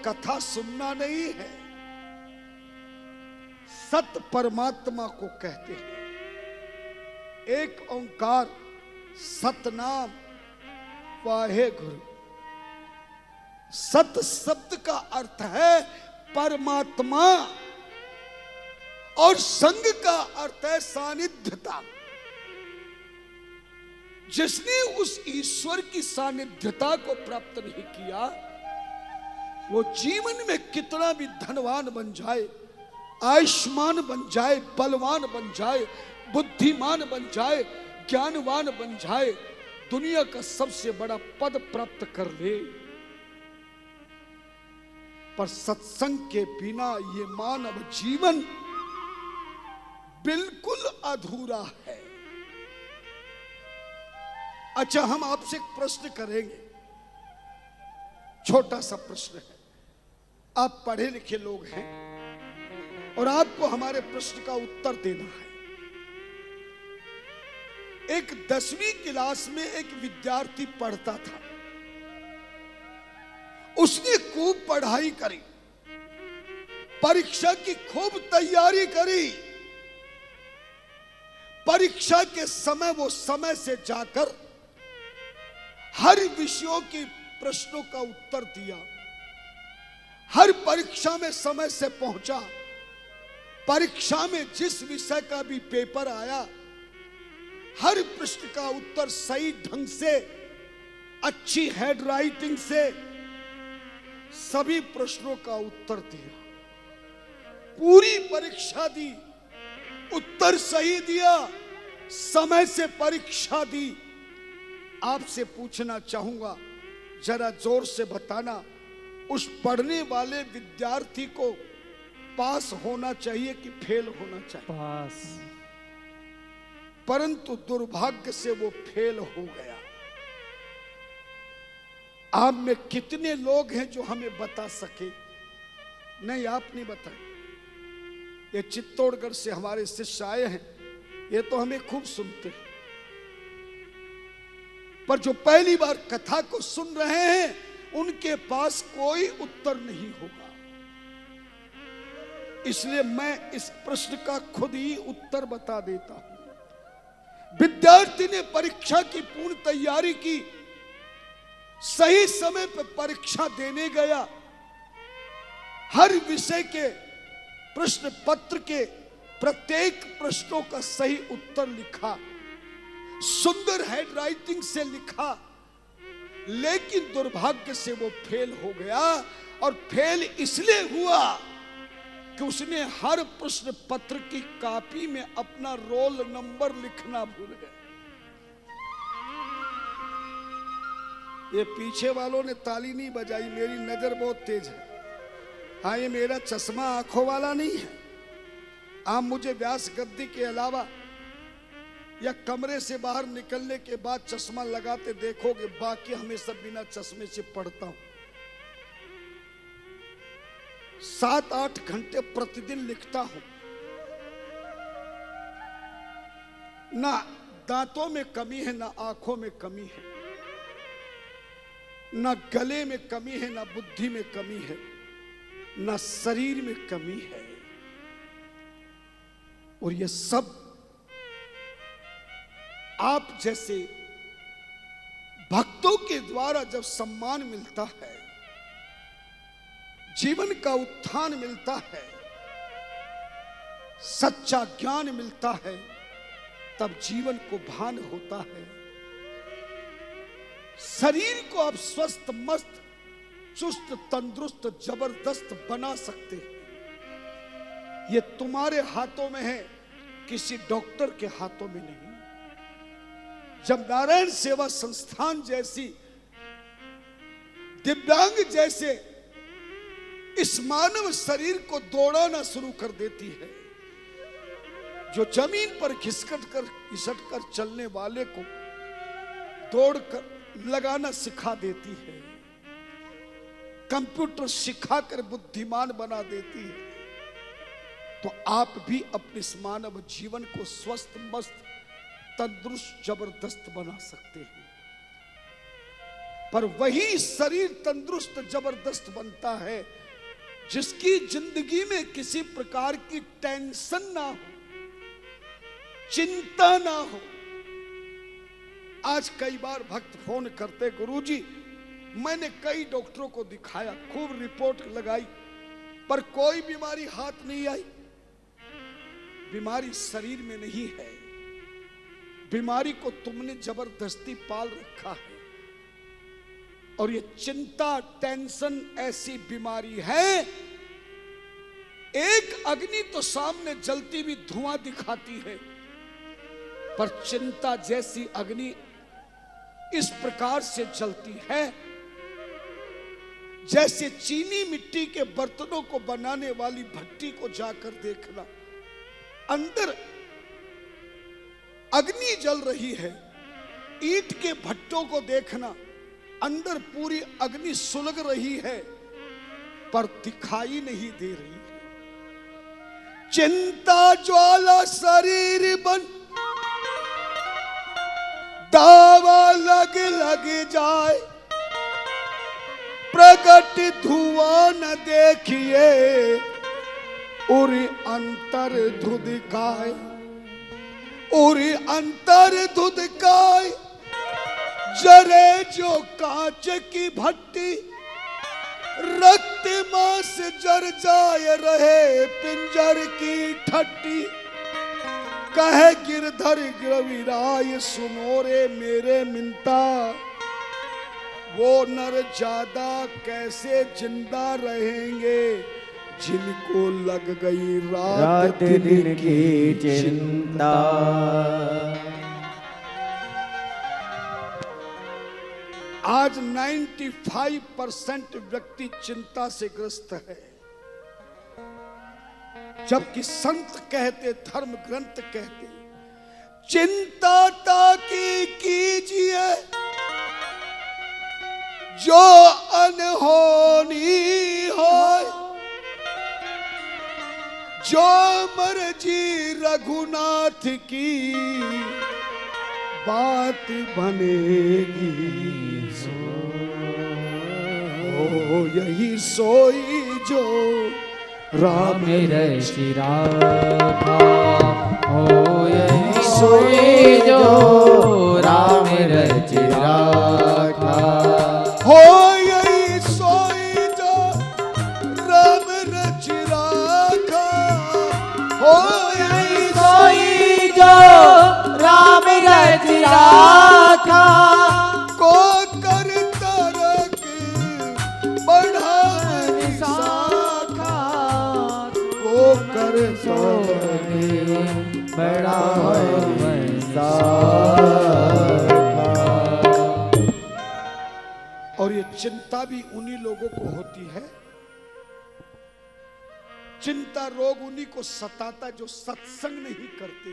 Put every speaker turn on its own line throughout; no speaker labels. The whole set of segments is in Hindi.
कथा सुनना नहीं है, सत परमात्मा को कहते हैं। एक ओंकार सतनाम वाहे गुरु। सत शब्द का अर्थ है परमात्मा और संग का अर्थ है सानिध्यता। जिसने उस ईश्वर की सानिध्यता को प्राप्त नहीं किया, वो जीवन में कितना भी धनवान बन जाए, आयुष्मान बन जाए, बलवान बन जाए, बुद्धिमान बन जाए, ज्ञानवान बन जाए, दुनिया का सबसे बड़ा पद प्राप्त कर ले, पर सत्संग के बिना ये मानव जीवन बिल्कुल अधूरा है। अच्छा, हम आपसे एक प्रश्न करेंगे, छोटा सा प्रश्न है। आप पढ़े लिखे लोग हैं और आपको हमारे प्रश्न का उत्तर देना है। एक 10वीं क्लास में एक विद्यार्थी पढ़ता था। उसने खूब पढ़ाई करी, परीक्षा की खूब तैयारी करी। परीक्षा के समय वो समय से जाकर हर विषयों के प्रश्नों का उत्तर दिया, हर परीक्षा में समय से पहुंचा। परीक्षा में जिस विषय का भी पेपर आया, हर प्रश्न का उत्तर सही ढंग से, अच्छी हैंडराइटिंग से सभी प्रश्नों का उत्तर दिया। पूरी परीक्षा दी, उत्तर सही दिया, समय से परीक्षा दी। आपसे पूछना चाहूंगा, जरा जोर से बताना, उस पढ़ने वाले विद्यार्थी को पास होना चाहिए कि फेल होना चाहिए?
पास।
परंतु दुर्भाग्य से वो फेल हो गया। आप में कितने लोग हैं जो हमें बता सके? नहीं, आप नहीं बताए। ये चित्तौड़गढ़ से हमारे शिष्य आए हैं, ये तो हमें खूब सुनते हैं, पर जो पहली बार कथा को सुन रहे हैं उनके पास कोई उत्तर नहीं होगा। इसलिए मैं इस प्रश्न का खुद ही उत्तर बता देता हूं। विद्यार्थी ने परीक्षा की पूर्ण तैयारी की, सही समय पर परीक्षा देने गया, हर विषय के प्रश्न पत्र के प्रत्येक प्रश्नों का सही उत्तर लिखा, सुंदर हैंडराइटिंग से लिखा, लेकिन दुर्भाग्य से वो फेल हो गया। और फेल इसलिए हुआ कि उसने हर प्रश्न पत्र की कॉपी में अपना रोल नंबर लिखना भूल गया। ये पीछे वालों ने ताली नहीं बजाई, मेरी नजर बहुत तेज है। हाँ, ये मेरा चश्मा आंखों वाला नहीं है। आप मुझे व्यास गद्दी के अलावा या कमरे से बाहर निकलने के बाद चश्मा लगाते देखोगे, बाकी हमेशा बिना चश्मे से पढ़ता हूं। 7-8 घंटे प्रतिदिन लिखता हूं। ना दांतों में कमी है, ना आंखों में कमी है, ना गले में कमी है, ना बुद्धि में कमी है, ना शरीर में कमी है। और ये सब आप जैसे भक्तों के द्वारा जब सम्मान मिलता है, जीवन का उत्थान मिलता है, सच्चा ज्ञान मिलता है, तब जीवन को भान होता है। शरीर को आप स्वस्थ, मस्त, चुस्त, तंदुरुस्त, जबरदस्त बना सकते हैं। ये तुम्हारे हाथों में है, किसी डॉक्टर के हाथों में नहीं। जब नारायण सेवा संस्थान जैसी, दिव्यांग जैसे इस मानव शरीर को दौड़ाना शुरू कर देती है, जो जमीन पर घिसट कर चलने वाले को दौड़कर लगाना सिखा देती है, कंप्यूटर सिखाकर बुद्धिमान बना देती है, तो आप भी अपने इस मानव जीवन को स्वस्थ, मस्त, तंदुरुस्त, जबरदस्त बना सकते हैं। पर वही शरीर तंदुरुस्त जबरदस्त बनता है जिसकी जिंदगी में किसी प्रकार की टेंशन ना हो, चिंता ना हो। आज कई बार भक्त फोन करते, गुरुजी मैंने कई डॉक्टरों को दिखाया, खूब रिपोर्ट लगाई, पर कोई बीमारी हाथ नहीं आई। बीमारी शरीर में नहीं है, बीमारी को तुमने जबरदस्ती पाल रखा है। और ये चिंता, टेंशन ऐसी बीमारी है, एक अग्नि तो सामने जलती भी धुआं दिखाती है, पर चिंता जैसी अग्नि इस प्रकार से जलती है जैसे चीनी मिट्टी के बर्तनों को बनाने वाली भट्टी को जाकर देखना, अंदर अग्नि जल रही है। ईंट के भट्टों को देखना, अंदर पूरी अग्नि सुलग रही है पर दिखाई नहीं दे रही है। चिंता ज्वाला शरीर बन दावा लग लग जाए, प्रगट धुआं न देखिए उरी अंतर धुदकाय, उरी अंतर धुदकाय। जरे जो कांच की भट्टी, रक्त मांस जर जाए रहे पिंजर की ठट्टी। कहे गिरधर गिरविराय सुनो रे मेरे मिंता, वो नर ज्यादा कैसे जिंदा रहेंगे जिनको लग गई रात दिन की चिंता। आज 95% व्यक्ति चिंता से ग्रस्त है, जबकि संत कहते, धर्म ग्रंथ कहते, चिंता ताकि कीजिए जो अनहोनी हो, जो मर्जी रघुनाथ की बात बनेगी। ओ यही सोई जो राम
रचि राखा, हो यही सोई जो राम रचि राखा।
हो यही सोई जो राम रचि राखा, हो यही
सोई जो राम रचि राखा।
को कर तरक बढ़ावन शाखा, को कर
बढ़ावन शाखा।
और ये चिंता भी उन्हीं लोगों को होती है, चिंता रोग उन्हीं को सताता जो सत्संग नहीं करते।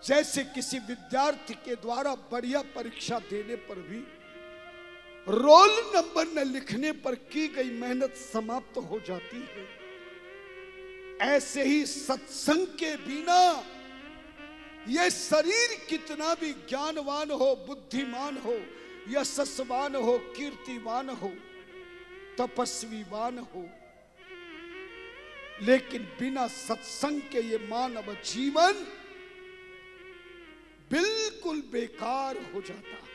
जैसे किसी विद्यार्थी के द्वारा बढ़िया परीक्षा देने पर भी रोल नंबर न लिखने पर की गई मेहनत समाप्त हो जाती है, ऐसे ही सत्संग के बिना यह शरीर कितना भी ज्ञानवान हो, बुद्धिमान हो, यशस्वान हो, कीर्तिवान हो, तपस्वीवान हो, लेकिन बिना सत्संग के ये मानव जीवन बिल्कुल बेकार हो जाता है।